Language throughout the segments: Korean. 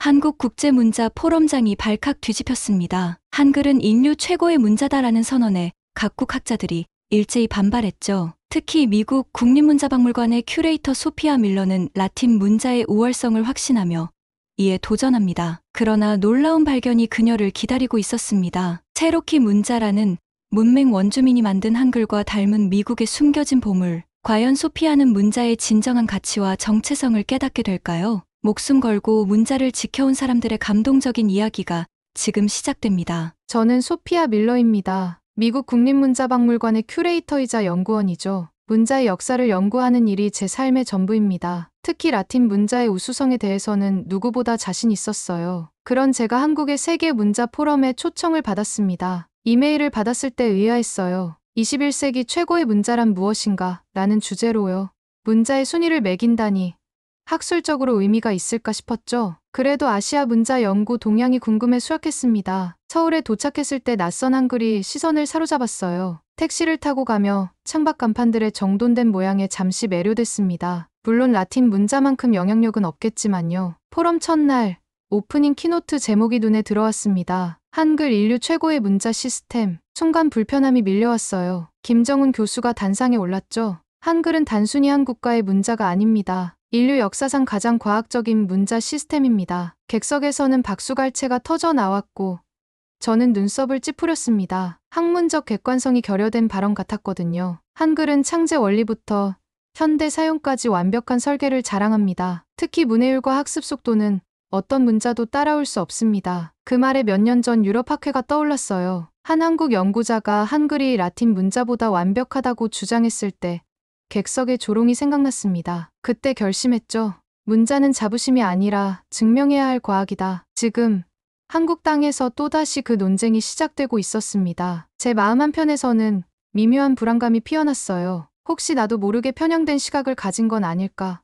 한국국제문자 포럼장이 발칵 뒤집혔습니다. 한글은 인류 최고의 문자다라는 선언에 각국 학자들이 일제히 반발했죠. 특히 미국 국립문자박물관의 큐레이터 소피아 밀러는 라틴 문자의 우월성을 확신하며 이에 도전합니다. 그러나 놀라운 발견이 그녀를 기다리고 있었습니다. 체로키 문자라는 문맹 원주민이 만든 한글과 닮은 미국의 숨겨진 보물. 과연 소피아는 문자의 진정한 가치와 정체성을 깨닫게 될까요? 목숨 걸고 문자를 지켜온 사람들의 감동적인 이야기가 지금 시작됩니다. 저는 소피아 밀러입니다. 미국 국립문자박물관의 큐레이터이자 연구원이죠. 문자의 역사를 연구하는 일이 제 삶의 전부입니다. 특히 라틴 문자의 우수성에 대해서는 누구보다 자신 있었어요. 그런 제가 한국의 세계 문자 포럼에 초청을 받았습니다. 이메일을 받았을 때 의아했어요. 21세기 최고의 문자란 무엇인가? 라는 주제로요. 문자의 순위를 매긴다니 학술적으로 의미가 있을까 싶었죠. 그래도 아시아 문자 연구 동향이 궁금해 수락했습니다. 서울에 도착했을 때 낯선 한글이 시선을 사로잡았어요. 택시를 타고 가며 창밖 간판들의 정돈된 모양에 잠시 매료됐습니다. 물론 라틴 문자만큼 영향력은 없겠지만요. 포럼 첫날 오프닝 키노트 제목이 눈에 들어왔습니다. 한글 인류 최고의 문자 시스템. 순간 불편함이 밀려왔어요. 김정은 교수가 단상에 올랐죠. 한글은 단순히 한 국가의 문자가 아닙니다. 인류 역사상 가장 과학적인 문자 시스템입니다. 객석에서는 박수갈채가 터져 나왔고 저는 눈썹을 찌푸렸습니다. 학문적 객관성이 결여된 발언 같았거든요. 한글은 창제 원리부터 현대 사용까지 완벽한 설계를 자랑합니다. 특히 문해율과 학습 속도는 어떤 문자도 따라올 수 없습니다. 그 말에 몇 년 전 유럽 학회가 떠올랐어요. 한 한국 연구자가 한글이 라틴 문자보다 완벽하다고 주장했을 때 객석의 조롱이 생각났습니다. 그때 결심했죠. 문자는 자부심이 아니라 증명해야 할 과학이다. 지금 한국 땅에서 또다시 그 논쟁이 시작되고 있었습니다. 제 마음 한편에서는 미묘한 불안감이 피어났어요. 혹시 나도 모르게 편향된 시각을 가진 건 아닐까.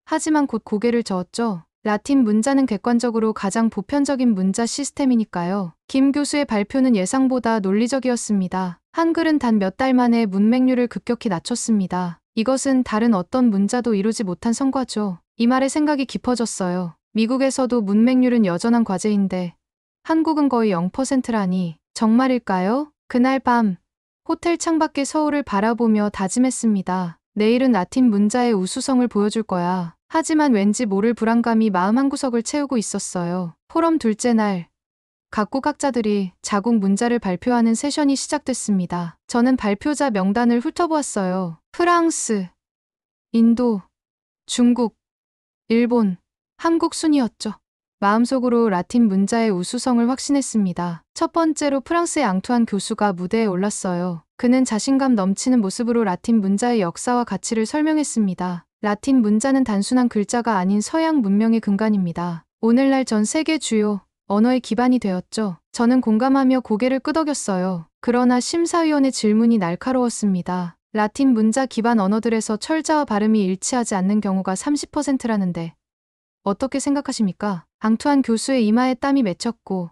하지만 곧 고개를 저었죠. 라틴 문자는 객관적으로 가장 보편적인 문자 시스템이니까요. 김 교수의 발표는 예상보다 논리적이었습니다. 한글은 단 몇 달 만에 문맹률을 급격히 낮췄습니다. 이것은 다른 어떤 문자도 이루지 못한 성과죠. 이 말에 생각이 깊어졌어요. 미국에서도 문맹률은 여전한 과제인데 한국은 거의 0%라니 정말일까요? 그날 밤 호텔 창밖의 서울을 바라보며 다짐했습니다. 내일은 라틴 문자의 우수성을 보여줄 거야. 하지만 왠지 모를 불안감이 마음 한구석을 채우고 있었어요. 포럼 둘째 날 각국 학자들이 자국 문자를 발표하는 세션이 시작됐습니다. 저는 발표자 명단을 훑어보았어요. 프랑스, 인도, 중국, 일본, 한국 순이었죠. 마음속으로 라틴 문자의 우수성을 확신했습니다. 첫 번째로 프랑스의 앙투안 교수가 무대에 올랐어요. 그는 자신감 넘치는 모습으로 라틴 문자의 역사와 가치를 설명했습니다. 라틴 문자는 단순한 글자가 아닌 서양 문명의 근간입니다. 오늘날 전 세계 주요 언어의 기반이 되었죠. 저는 공감하며 고개를 끄덕였어요. 그러나 심사위원의 질문이 날카로웠습니다. 라틴 문자 기반 언어들에서 철자와 발음이 일치하지 않는 경우가 30%라는데 어떻게 생각하십니까? 앙투안 교수의 이마에 땀이 맺혔고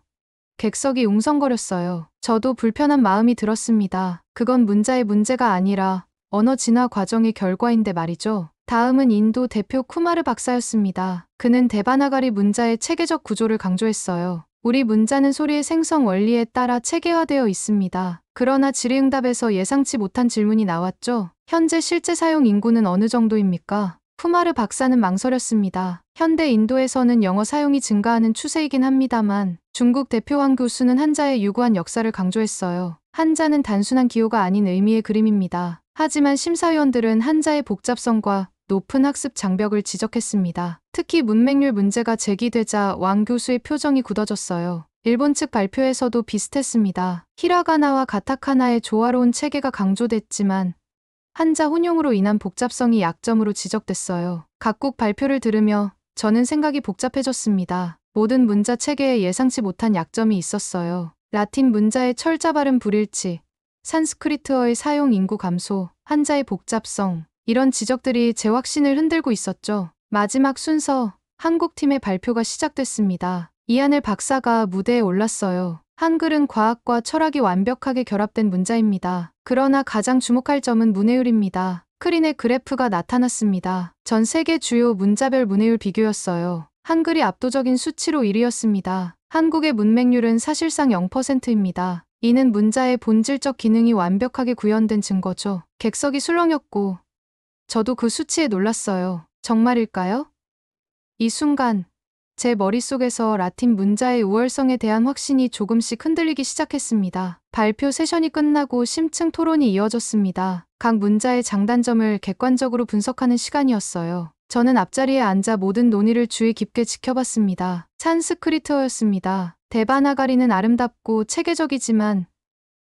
객석이 웅성거렸어요. 저도 불편한 마음이 들었습니다. 그건 문자의 문제가 아니라 언어 진화 과정의 결과인데 말이죠. 다음은 인도 대표 쿠마르 박사였습니다. 그는 데바나가리 문자의 체계적 구조를 강조했어요. 우리 문자는 소리의 생성 원리에 따라 체계화되어 있습니다. 그러나 질의응답에서 예상치 못한 질문이 나왔죠. 현재 실제 사용 인구는 어느 정도입니까? 쿠마르 박사는 망설였습니다. 현대 인도에서는 영어 사용이 증가하는 추세이긴 합니다만 중국 대표 왕 교수는 한자의 유구한 역사를 강조했어요. 한자는 단순한 기호가 아닌 의미의 그림입니다. 하지만 심사위원들은 한자의 복잡성과 높은 학습 장벽을 지적했습니다. 특히 문맹률 문제가 제기되자 왕 교수의 표정이 굳어졌어요. 일본 측 발표에서도 비슷했습니다. 히라가나와 가타카나의 조화로운 체계가 강조됐지만 한자 혼용으로 인한 복잡성이 약점으로 지적됐어요. 각국 발표를 들으며 저는 생각이 복잡해졌습니다. 모든 문자 체계에 예상치 못한 약점이 있었어요. 라틴 문자의 철자 발음 불일치, 산스크리트어의 사용 인구 감소, 한자의 복잡성, 이런 지적들이 제 확신을 흔들고 있었죠. 마지막 순서, 한국팀의 발표가 시작됐습니다. 이하늘 박사가 무대에 올랐어요. 한글은 과학과 철학이 완벽하게 결합된 문자입니다. 그러나 가장 주목할 점은 문해율입니다. 스크린에 그래프가 나타났습니다. 전 세계 주요 문자별 문해율 비교였어요. 한글이 압도적인 수치로 1위였습니다. 한국의 문맹률은 사실상 0%입니다. 이는 문자의 본질적 기능이 완벽하게 구현된 증거죠. 객석이 술렁였고 저도 그 수치에 놀랐어요. 정말일까요? 이 순간 제 머릿속에서 라틴 문자의 우월성에 대한 확신이 조금씩 흔들리기 시작했습니다. 발표 세션이 끝나고 심층 토론이 이어졌습니다. 각 문자의 장단점을 객관적으로 분석하는 시간이었어요. 저는 앞자리에 앉아 모든 논의를 주의 깊게 지켜봤습니다. 산스크리트어였습니다. 데바나가리는 아름답고 체계적이지만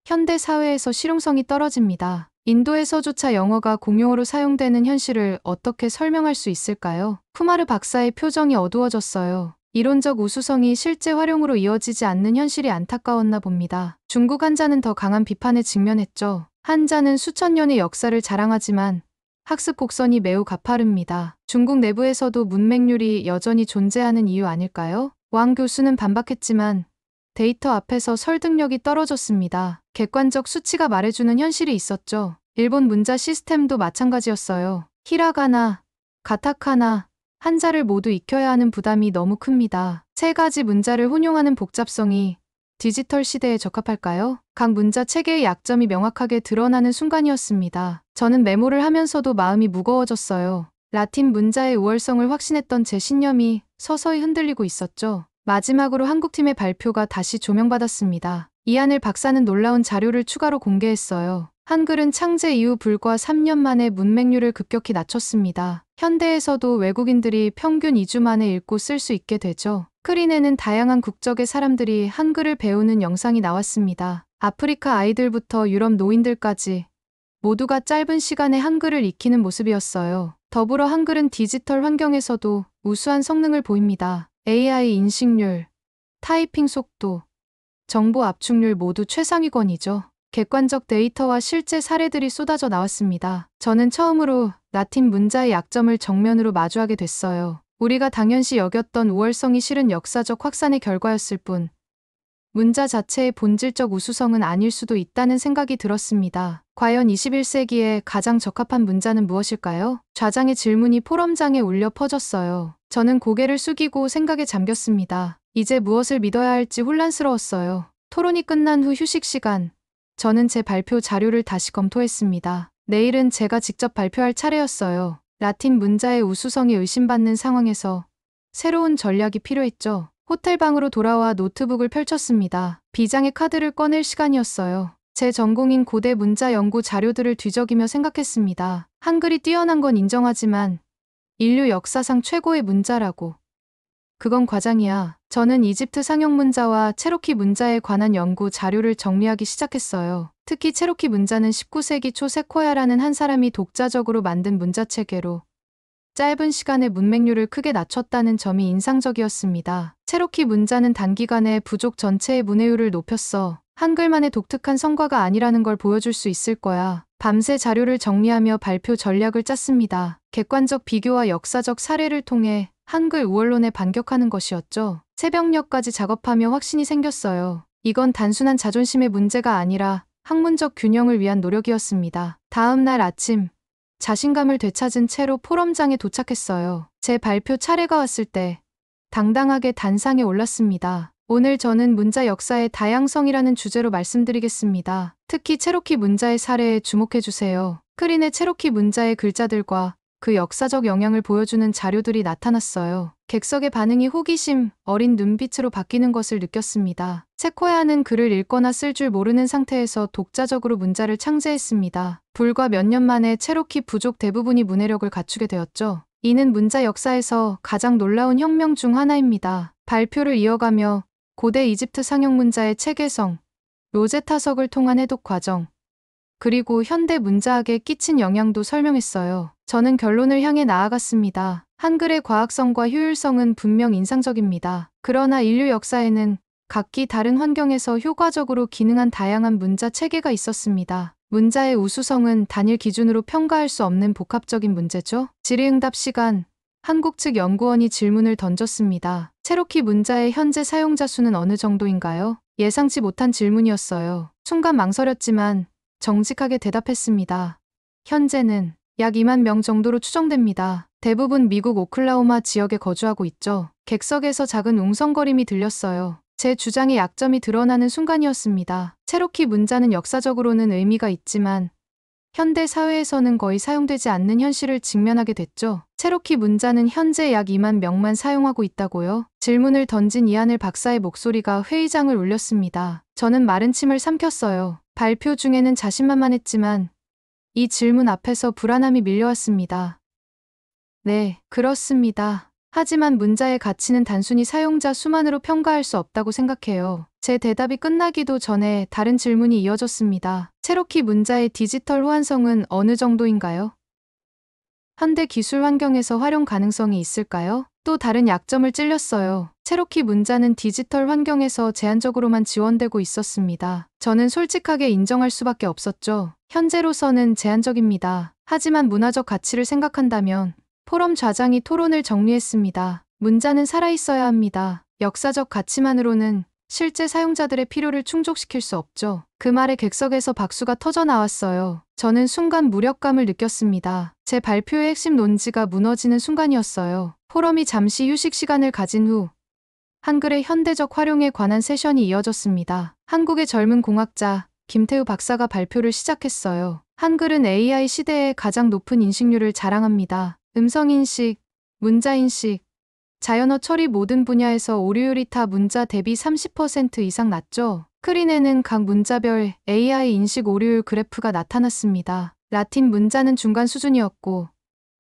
현대 사회에서 실용성이 떨어집니다. 인도에서조차 영어가 공용어로 사용되는 현실을 어떻게 설명할 수 있을까요? 쿠마르 박사의 표정이 어두워졌어요. 이론적 우수성이 실제 활용으로 이어지지 않는 현실이 안타까웠나 봅니다. 중국 한자는 더 강한 비판에 직면했죠. 한자는 수천 년의 역사를 자랑하지만 학습 곡선이 매우 가파릅니다. 중국 내부에서도 문맹률이 여전히 존재하는 이유 아닐까요? 왕 교수는 반박했지만 데이터 앞에서 설득력이 떨어졌습니다. 객관적 수치가 말해주는 현실이 있었죠. 일본 문자 시스템도 마찬가지였어요. 히라가나, 가타카나, 한자를 모두 익혀야 하는 부담이 너무 큽니다. 세 가지 문자를 혼용하는 복잡성이 디지털 시대에 적합할까요? 각 문자 체계의 약점이 명확하게 드러나는 순간이었습니다. 저는 메모를 하면서도 마음이 무거워졌어요. 라틴 문자의 우월성을 확신했던 제 신념이 서서히 흔들리고 있었죠. 마지막으로 한국팀의 발표가 다시 조명받았습니다. 이하늘 박사는 놀라운 자료를 추가로 공개했어요. 한글은 창제 이후 불과 3년 만에 문맹률을 급격히 낮췄습니다. 현대에서도 외국인들이 평균 2주 만에 읽고 쓸 수 있게 되죠. 스크린에는 다양한 국적의 사람들이 한글을 배우는 영상이 나왔습니다. 아프리카 아이들부터 유럽 노인들까지 모두가 짧은 시간에 한글을 익히는 모습이었어요. 더불어 한글은 디지털 환경에서도 우수한 성능을 보입니다. AI 인식률, 타이핑 속도, 정보 압축률 모두 최상위권이죠. 객관적 데이터와 실제 사례들이 쏟아져 나왔습니다. 저는 처음으로 라틴 문자의 약점을 정면으로 마주하게 됐어요. 우리가 당연시 여겼던 우월성이 실은 역사적 확산의 결과였을 뿐, 문자 자체의 본질적 우수성은 아닐 수도 있다는 생각이 들었습니다. 과연 21세기에 가장 적합한 문자는 무엇일까요? 좌장의 질문이 포럼장에 울려 퍼졌어요. 저는 고개를 숙이고 생각에 잠겼습니다. 이제 무엇을 믿어야 할지 혼란스러웠어요. 토론이 끝난 후 휴식 시간, 저는 제 발표 자료를 다시 검토했습니다. 내일은 제가 직접 발표할 차례였어요. 라틴 문자의 우수성이 의심받는 상황에서 새로운 전략이 필요했죠. 호텔 방으로 돌아와 노트북을 펼쳤습니다. 비장의 카드를 꺼낼 시간이었어요. 제 전공인 고대 문자 연구 자료들을 뒤적이며 생각했습니다. 한글이 뛰어난 건 인정하지만 인류 역사상 최고의 문자라고. 그건 과장이야. 저는 이집트 상용 문자와 체로키 문자에 관한 연구 자료를 정리하기 시작했어요. 특히 체로키 문자는 19세기 초 세코야라는 한 사람이 독자적으로 만든 문자 체계로 짧은 시간에 문맹률을 크게 낮췄다는 점이 인상적이었습니다. 체로키 문자는 단기간에 부족 전체의 문해율을 높였어. 한글만의 독특한 성과가 아니라는 걸 보여줄 수 있을 거야. 밤새 자료를 정리하며 발표 전략을 짰습니다. 객관적 비교와 역사적 사례를 통해 한글 우월론에 반격하는 것이었죠. 새벽녘까지 작업하며 확신이 생겼어요. 이건 단순한 자존심의 문제가 아니라 학문적 균형을 위한 노력이었습니다. 다음 날 아침, 자신감을 되찾은 채로 포럼장에 도착했어요. 제 발표 차례가 왔을 때 당당하게 단상에 올랐습니다. 오늘 저는 문자 역사의 다양성이라는 주제로 말씀드리겠습니다. 특히 체로키 문자의 사례에 주목해주세요. 스크린에 체로키 문자의 글자들과 그 역사적 영향을 보여주는 자료들이 나타났어요. 객석의 반응이 호기심, 어린 눈빛으로 바뀌는 것을 느꼈습니다. 세코야는 글을 읽거나 쓸 줄 모르는 상태에서 독자적으로 문자를 창제했습니다. 불과 몇 년 만에 체로키 부족 대부분이 문해력을 갖추게 되었죠. 이는 문자 역사에서 가장 놀라운 혁명 중 하나입니다. 발표를 이어가며 고대 이집트 상용 문자의 체계성, 로제타석을 통한 해독 과정, 그리고 현대 문자학에 끼친 영향도 설명했어요. 저는 결론을 향해 나아갔습니다. 한글의 과학성과 효율성은 분명 인상적입니다. 그러나 인류 역사에는 각기 다른 환경에서 효과적으로 기능한 다양한 문자 체계가 있었습니다. 문자의 우수성은 단일 기준으로 평가할 수 없는 복합적인 문제죠. 질의응답 시간, 한국 측 연구원이 질문을 던졌습니다. 체로키 문자의 현재 사용자 수는 어느 정도인가요? 예상치 못한 질문이었어요. 순간 망설였지만 정직하게 대답했습니다. 현재는 약 2만 명 정도로 추정됩니다. 대부분 미국 오클라호마 지역에 거주하고 있죠. 객석에서 작은 웅성거림이 들렸어요. 제 주장의 약점이 드러나는 순간이었습니다. 체로키 문자는 역사적으로는 의미가 있지만 현대 사회에서는 거의 사용되지 않는 현실을 직면하게 됐죠. 체로키 문자는 현재 약 2만 명만 사용하고 있다고요? 질문을 던진 이하늘 박사의 목소리가 회의장을 울렸습니다. 저는 마른 침을 삼켰어요. 발표 중에는 자신만만했지만 이 질문 앞에서 불안함이 밀려왔습니다. 네, 그렇습니다. 하지만 문자의 가치는 단순히 사용자 수만으로 평가할 수 없다고 생각해요. 제 대답이 끝나기도 전에 다른 질문이 이어졌습니다. 체로키 문자의 디지털 호환성은 어느 정도인가요? 현대 기술 환경에서 활용 가능성이 있을까요? 또 다른 약점을 찔렸어요. 체로키 문자는 디지털 환경에서 제한적으로만 지원되고 있었습니다. 저는 솔직하게 인정할 수밖에 없었죠. 현재로서는 제한적입니다. 하지만 문화적 가치를 생각한다면 포럼 좌장이 토론을 정리했습니다. 문자는 살아있어야 합니다. 역사적 가치만으로는 실제 사용자들의 필요를 충족시킬 수 없죠. 그 말에 객석에서 박수가 터져 나왔어요. 저는 순간 무력감을 느꼈습니다. 제 발표의 핵심 논지가 무너지는 순간이었어요. 포럼이 잠시 휴식 시간을 가진 후 한글의 현대적 활용에 관한 세션이 이어졌습니다. 한국의 젊은 공학자 김태우 박사가 발표를 시작했어요. 한글은 AI 시대에 가장 높은 인식률을 자랑합니다. 음성인식, 문자인식, 자연어 처리 모든 분야에서 오류율이 타 문자 대비 30% 이상 낮죠. 스크린에는 각 문자별 AI 인식 오류율 그래프가 나타났습니다. 라틴 문자는 중간 수준이었고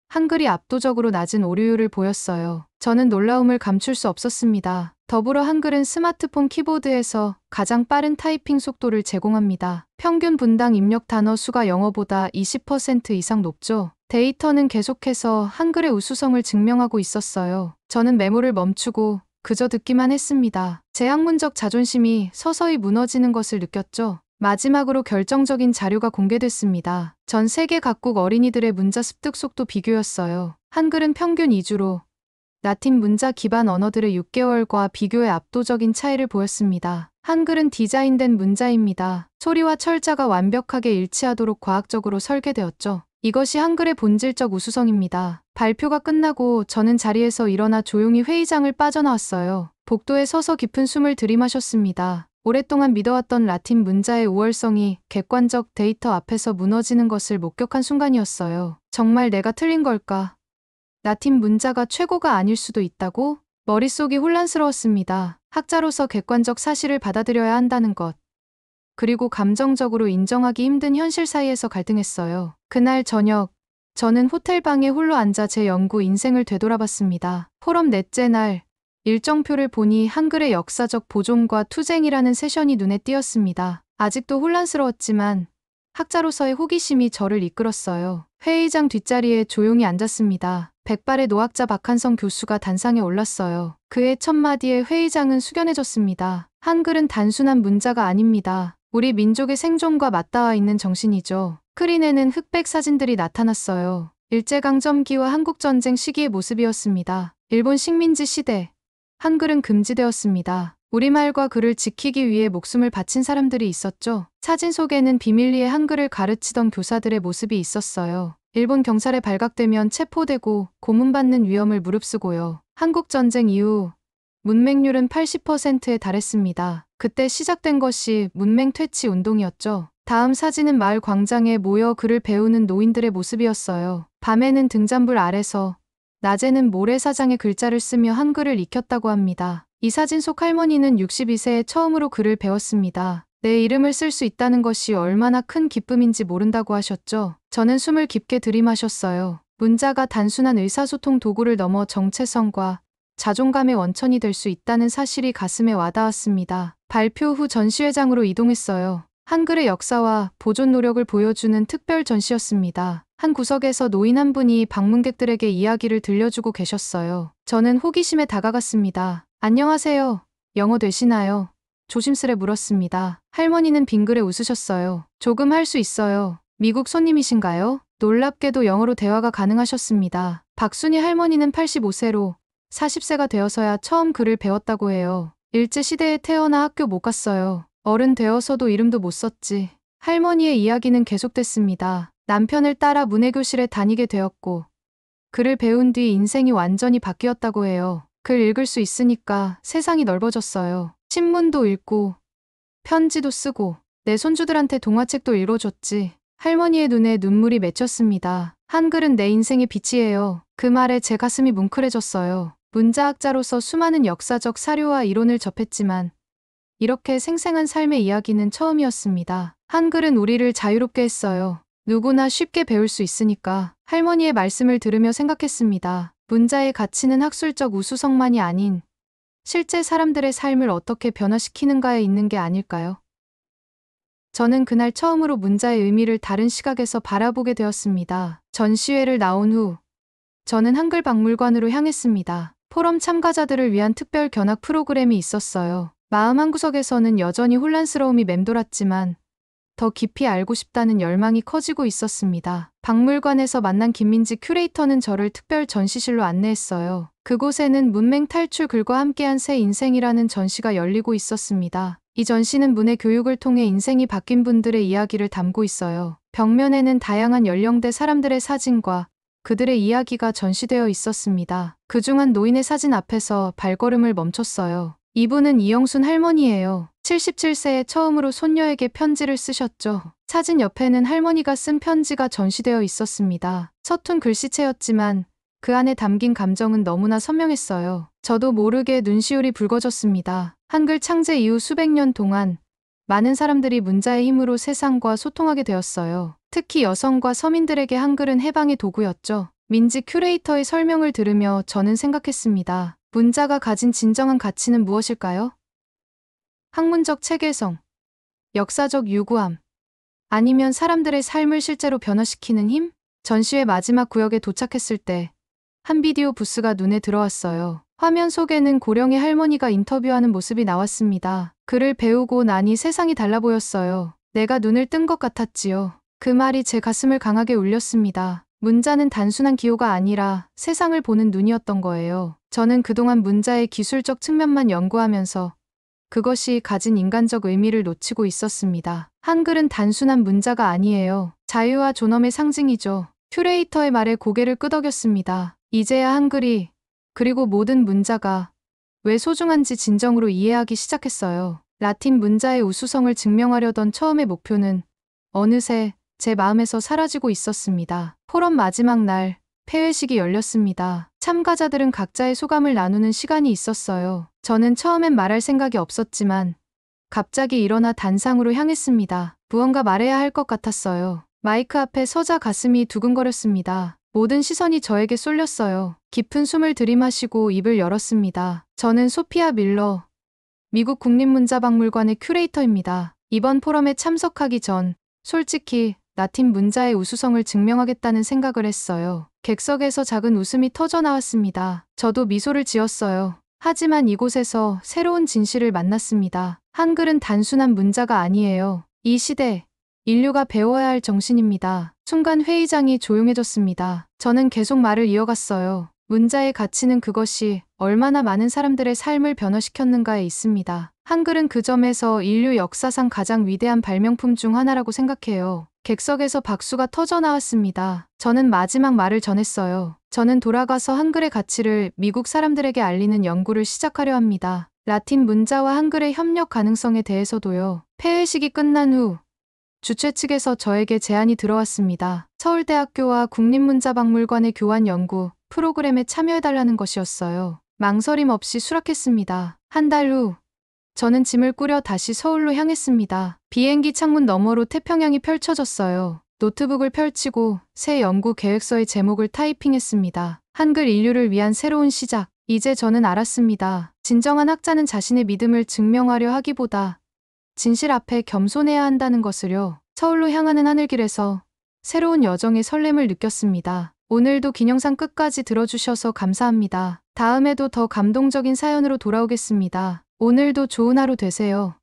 한글이 압도적으로 낮은 오류율을 보였어요. 저는 놀라움을 감출 수 없었습니다. 더불어 한글은 스마트폰 키보드에서 가장 빠른 타이핑 속도를 제공합니다. 평균 분당 입력 단어 수가 영어보다 20% 이상 높죠. 데이터는 계속해서 한글의 우수성을 증명하고 있었어요. 저는 메모를 멈추고 그저 듣기만 했습니다. 제 학문적 자존심이 서서히 무너지는 것을 느꼈죠. 마지막으로 결정적인 자료가 공개됐습니다. 전 세계 각국 어린이들의 문자 습득 속도 비교였어요. 한글은 평균 2주로 라틴 문자 기반 언어들의 6개월과 비교해 압도적인 차이를 보였습니다. 한글은 디자인된 문자입니다. 소리와 철자가 완벽하게 일치하도록 과학적으로 설계되었죠. 이것이 한글의 본질적 우수성입니다. 발표가 끝나고 저는 자리에서 일어나 조용히 회의장을 빠져나왔어요. 복도에 서서 깊은 숨을 들이마셨습니다. 오랫동안 믿어왔던 라틴 문자의 우월성이 객관적 데이터 앞에서 무너지는 것을 목격한 순간이었어요. 정말 내가 틀린 걸까? 라틴 문자가 최고가 아닐 수도 있다고? 머릿속이 혼란스러웠습니다. 학자로서 객관적 사실을 받아들여야 한다는 것. 그리고 감정적으로 인정하기 힘든 현실 사이에서 갈등했어요. 그날 저녁, 저는 호텔방에 홀로 앉아 제 연구 인생을 되돌아봤습니다. 포럼 넷째 날, 일정표를 보니 한글의 역사적 보존과 투쟁이라는 세션이 눈에 띄었습니다. 아직도 혼란스러웠지만 학자로서의 호기심이 저를 이끌었어요. 회의장 뒷자리에 조용히 앉았습니다. 백발의 노학자 박한성 교수가 단상에 올랐어요. 그의 첫 마디에 회의장은 숙연해졌습니다. 한글은 단순한 문자가 아닙니다. 우리 민족의 생존과 맞닿아 있는 정신이죠. 스크린에는 흑백 사진들이 나타났어요. 일제강점기와 한국전쟁 시기의 모습이었습니다. 일본 식민지 시대. 한글은 금지되었습니다. 우리말과 글을 지키기 위해 목숨을 바친 사람들이 있었죠. 사진 속에는 비밀리에 한글을 가르치던 교사들의 모습이 있었어요. 일본 경찰에 발각되면 체포되고 고문받는 위험을 무릅쓰고요. 한국전쟁 이후 문맹률은 80%에 달했습니다. 그때 시작된 것이 문맹 퇴치 운동이었죠. 다음 사진은 마을 광장에 모여 글을 배우는 노인들의 모습이었어요. 밤에는 등잔불 아래서, 낮에는 모래사장에 글자를 쓰며 한글을 익혔다고 합니다. 이 사진 속 할머니는 62세에 처음으로 글을 배웠습니다. 내 이름을 쓸 수 있다는 것이 얼마나 큰 기쁨인지 모른다고 하셨죠. 저는 숨을 깊게 들이마셨어요. 문자가 단순한 의사소통 도구를 넘어 정체성과 자존감의 원천이 될 수 있다는 사실이 가슴에 와닿았습니다. 발표 후 전시회장으로 이동했어요. 한글의 역사와 보존 노력을 보여주는 특별 전시였습니다. 한 구석에서 노인 한 분이 방문객들에게 이야기를 들려주고 계셨어요. 저는 호기심에 다가갔습니다. 안녕하세요. 영어 되시나요? 조심스레 물었습니다. 할머니는 빙그레 웃으셨어요. 조금 할 수 있어요. 미국 손님이신가요? 놀랍게도 영어로 대화가 가능하셨습니다. 박순희 할머니는 85세로 40세가 되어서야 처음 글을 배웠다고 해요. 일제시대에 태어나 학교 못 갔어요. 어른 되어서도 이름도 못 썼지. 할머니의 이야기는 계속됐습니다. 남편을 따라 문해교실에 다니게 되었고 글을 배운 뒤 인생이 완전히 바뀌었다고 해요. 글 읽을 수 있으니까 세상이 넓어졌어요. 신문도 읽고 편지도 쓰고 내 손주들한테 동화책도 읽어줬지. 할머니의 눈에 눈물이 맺혔습니다. 한글은 내 인생의 빛이에요. 그 말에 제 가슴이 뭉클해졌어요. 문자학자로서 수많은 역사적 사료와 이론을 접했지만 이렇게 생생한 삶의 이야기는 처음이었습니다. 한글은 우리를 자유롭게 했어요. 누구나 쉽게 배울 수 있으니까. 할머니의 말씀을 들으며 생각했습니다. 문자의 가치는 학술적 우수성만이 아닌 실제 사람들의 삶을 어떻게 변화시키는가에 있는 게 아닐까요? 저는 그날 처음으로 문자의 의미를 다른 시각에서 바라보게 되었습니다. 전시회를 나온 후 저는 한글박물관으로 향했습니다. 포럼 참가자들을 위한 특별 견학 프로그램이 있었어요. 마음 한구석에서는 여전히 혼란스러움이 맴돌았지만 더 깊이 알고 싶다는 열망이 커지고 있었습니다. 박물관에서 만난 김민지 큐레이터는 저를 특별 전시실로 안내했어요. 그곳에는 문맹 탈출 글과 함께한 새 인생이라는 전시가 열리고 있었습니다. 이 전시는 문의 교육을 통해 인생이 바뀐 분들의 이야기를 담고 있어요. 벽면에는 다양한 연령대 사람들의 사진과 그들의 이야기가 전시되어 있었습니다. 그중 한 노인의 사진 앞에서 발걸음을 멈췄어요. 이분은 이영순 할머니예요. 77세에 처음으로 손녀에게 편지를 쓰셨죠. 사진 옆에는 할머니가 쓴 편지가 전시되어 있었습니다. 서툰 글씨체였지만 그 안에 담긴 감정은 너무나 선명했어요. 저도 모르게 눈시울이 붉어졌습니다. 한글 창제 이후 수백 년 동안 많은 사람들이 문자의 힘으로 세상과 소통하게 되었어요. 특히 여성과 서민들에게 한글은 해방의 도구였죠. 민지 큐레이터의 설명을 들으며 저는 생각했습니다. 문자가 가진 진정한 가치는 무엇일까요? 학문적 체계성, 역사적 유구함, 아니면 사람들의 삶을 실제로 변화시키는 힘? 전시회 마지막 구역에 도착했을 때 한 비디오 부스가 눈에 들어왔어요. 화면 속에는 고령의 할머니가 인터뷰하는 모습이 나왔습니다. 글을 배우고 나니 세상이 달라 보였어요. 내가 눈을 뜬 것 같았지요. 그 말이 제 가슴을 강하게 울렸습니다. 문자는 단순한 기호가 아니라 세상을 보는 눈이었던 거예요. 저는 그동안 문자의 기술적 측면만 연구하면서 그것이 가진 인간적 의미를 놓치고 있었습니다. 한글은 단순한 문자가 아니에요. 자유와 존엄의 상징이죠. 큐레이터의 말에 고개를 끄덕였습니다. 이제야 한글이, 그리고 모든 문자가 왜 소중한지 진정으로 이해하기 시작했어요. 라틴 문자의 우수성을 증명하려던 처음의 목표는 어느새 제 마음에서 사라지고 있었습니다. 포럼 마지막 날, 폐회식이 열렸습니다. 참가자들은 각자의 소감을 나누는 시간이 있었어요. 저는 처음엔 말할 생각이 없었지만 갑자기 일어나 단상으로 향했습니다. 무언가 말해야 할 것 같았어요. 마이크 앞에 서자 가슴이 두근거렸습니다. 모든 시선이 저에게 쏠렸어요. 깊은 숨을 들이마시고 입을 열었습니다. 저는 소피아 밀러, 미국 국립문자박물관의 큐레이터입니다. 이번 포럼에 참석하기 전 솔직히 라틴 문자의 우수성을 증명하겠다는 생각을 했어요. 객석에서 작은 웃음이 터져 나왔습니다. 저도 미소를 지었어요. 하지만 이곳에서 새로운 진실을 만났습니다. 한글은 단순한 문자가 아니에요. 이 시대, 인류가 배워야 할 정신입니다. 순간 회의장이 조용해졌습니다. 저는 계속 말을 이어갔어요. 문자의 가치는 그것이 얼마나 많은 사람들의 삶을 변화시켰는가에 있습니다. 한글은 그 점에서 인류 역사상 가장 위대한 발명품 중 하나라고 생각해요. 객석에서 박수가 터져 나왔습니다. 저는 마지막 말을 전했어요. 저는 돌아가서 한글의 가치를 미국 사람들에게 알리는 연구를 시작하려 합니다. 라틴 문자와 한글의 협력 가능성에 대해서도요. 폐회식이 끝난 후 주최 측에서 저에게 제안이 들어왔습니다. 서울대학교와 국립문자박물관의 교환 연구 프로그램에 참여해달라는 것이었어요. 망설임 없이 수락했습니다. 한 달 후, 저는 짐을 꾸려 다시 서울로 향했습니다. 비행기 창문 너머로 태평양이 펼쳐졌어요. 노트북을 펼치고 새 연구 계획서의 제목을 타이핑했습니다. 한글 인류를 위한 새로운 시작. 이제 저는 알았습니다. 진정한 학자는 자신의 믿음을 증명하려 하기보다 진실 앞에 겸손해야 한다는 것을요. 서울로 향하는 하늘길에서 새로운 여정의 설렘을 느꼈습니다. 오늘도 긴 영상 끝까지 들어주셔서 감사합니다. 다음에도 더 감동적인 사연으로 돌아오겠습니다. 오늘도 좋은 하루 되세요.